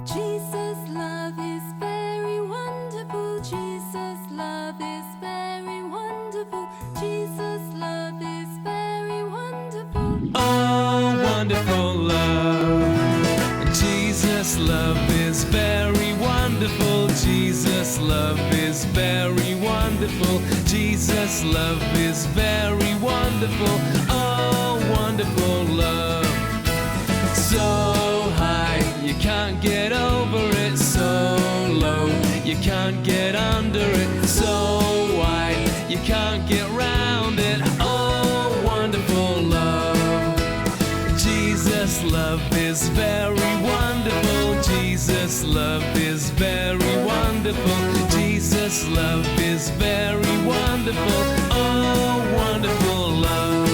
Jesus' love is very wonderful. Jesus' love is very wonderful. Jesus' love is very wonderful. Oh, wonderful love. Jesus' love is very wonderful. Jesus' love is very wonderful. Jesus' love is very wonderful. Oh, wonderful love. So high, you can't get over it. So low, you can't get under it. So wide, you can't get round it. Oh, wonderful love. Jesus' love is very wonderful. Jesus' love is very wonderful. Jesus' love is very wonderful. Oh, wonderful love.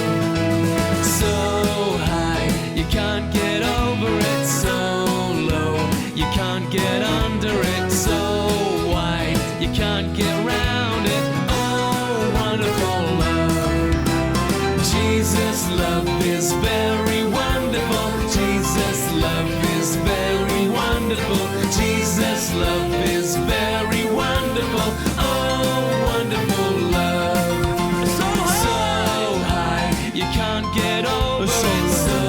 So high, you can't get over it. So low, you can't get under it. So wide, you can't get round it. Oh, wonderful love. Jesus' love is very wonderful. Jesus' love is very wonderful. Jesus' love is very wonderful. Oh, wonderful love. So high, you can't get over it. So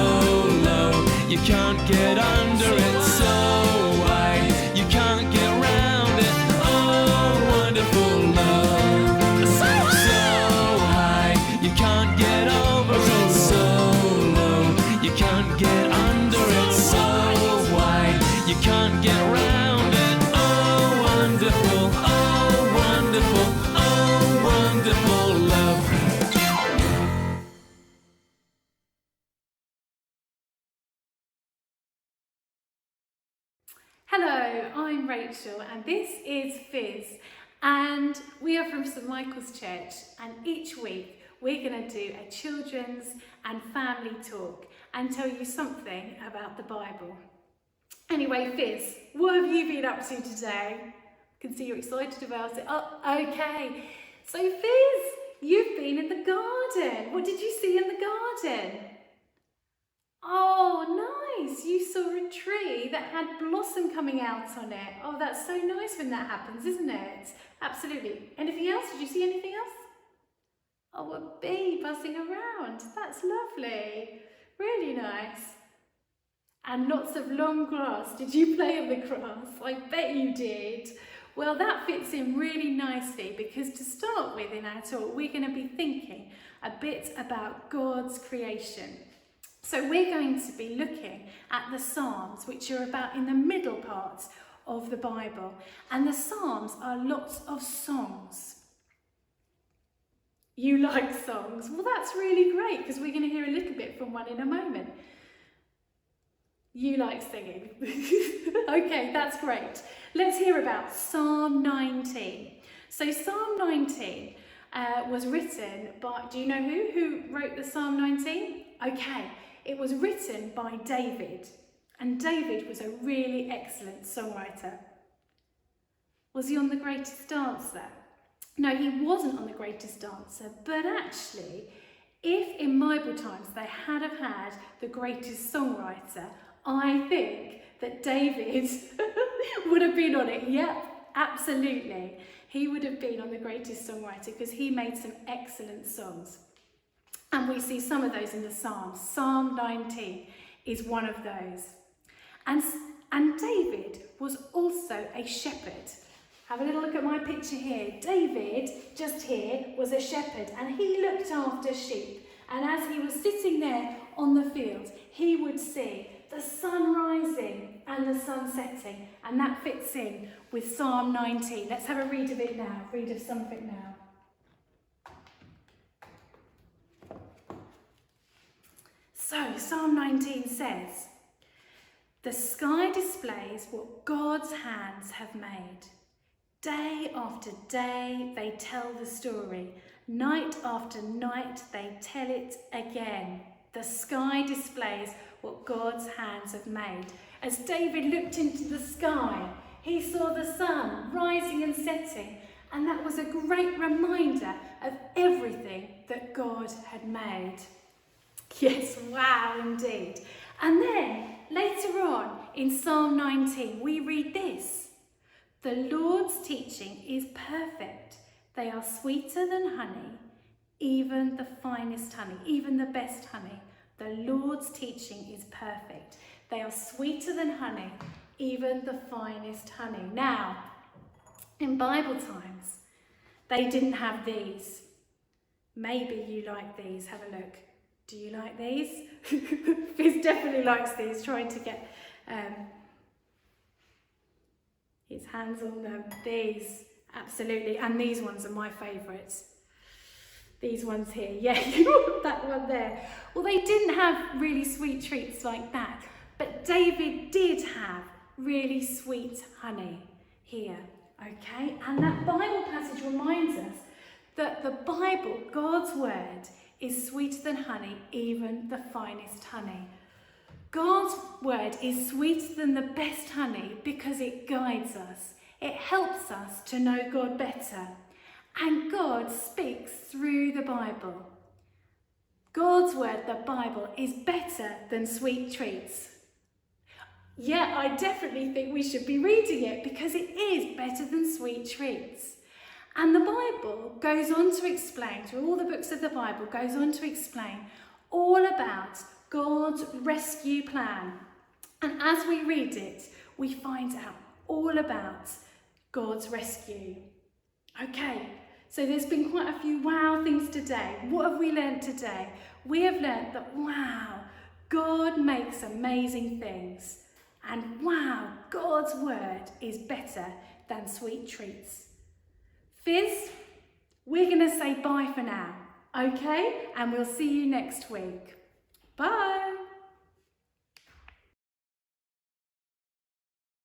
low, you can't get under it. So wide, you can't get round it. Oh, wonderful love. So high, you can't get over it. So low, you can't get under it. So wide, you can't get round it. Oh, wonderful, oh, wonderful, oh, wonderful love. Hello, I'm Rachel and this is Fizz, and we are from St Michael's Church, and each week we're going to do a children's and family talk and tell you something about the Bible. Anyway, Fizz, what have you been up to today? I can see you're excited about it. Oh, okay. So Fizz, you've been in the garden. What did you see in the garden? Oh, nice. You saw a tree that had blossom coming out on it. Oh, that's so nice when that happens, isn't it? Absolutely. Anything else? Did you see anything else? Oh, a bee buzzing around. That's lovely. Really nice. And lots of long grass. Did you play in the grass? I bet you did. Well, that fits in really nicely because to start with in our talk, we're going to be thinking a bit about God's creation. So we're going to be looking at the Psalms, which are about in the middle part of the Bible. And the Psalms are lots of songs. You like songs? Well, that's really great because we're going to hear a little bit from one in a moment. You like singing. Okay, that's great. Let's hear about Psalm 19. So Psalm 19 was written by, do you know who wrote the Psalm 19? Okay, it was written by David. And David was a really excellent songwriter. Was he on The Greatest Dancer? No, he wasn't on The Greatest Dancer, but actually, if in Bible times they had have had the greatest songwriter, I think that David would have been on it. Yep, absolutely. He would have been on The Greatest Songwriter because he made some excellent songs. And we see some of those in the Psalms. Psalm 19 is one of those. And David was also a shepherd. Have a little look at my picture here. David, just here, was a shepherd and he looked after sheep. And as he was sitting there on the field, he would see the sun rising and the sun setting. And that fits in with Psalm 19. Let's have a read of it now. Read of something now. So Psalm 19 says, "The sky displays what God's hands have made. Day after day they tell the story. Night after night they tell it again. The sky displays what God's hands have made." As David looked into the sky, he saw the sun rising and setting, and that was a great reminder of everything that God had made. Yes, wow, indeed. And then later on, in Psalm 19, we read this: "The Lord's teaching is perfect. They are sweeter than honey, even the finest honey," even the best honey. The Lord's teaching is perfect. They are sweeter than honey, even the finest honey. Now, in Bible times, they didn't have these. Maybe you like these. Have a look. Do you like these? Fizz definitely likes these, trying to get his hands on them. These, absolutely. And these ones are my favourites. These ones here, yeah, that one there. Well, they didn't have really sweet treats like that, but David did have really sweet honey here, okay? And that Bible passage reminds us that the Bible, God's word, is sweeter than honey, even the finest honey. God's word is sweeter than the best honey because it guides us. It helps us to know God better. And God speaks through the Bible. God's word, the Bible, is better than sweet treats. Yeah, I definitely think we should be reading it because it is better than sweet treats. And the Bible goes on to explain, through all the books of the Bible, goes on to explain all about God's rescue plan. And as we read it, we find out all about God's rescue. Okay, so there's been quite a few wow things today. What have we learnt today? We have learnt that, wow, God makes amazing things. And wow, God's word is better than sweet treats. Fizz, we're going to say bye for now, okay? And we'll see you next week. Bye.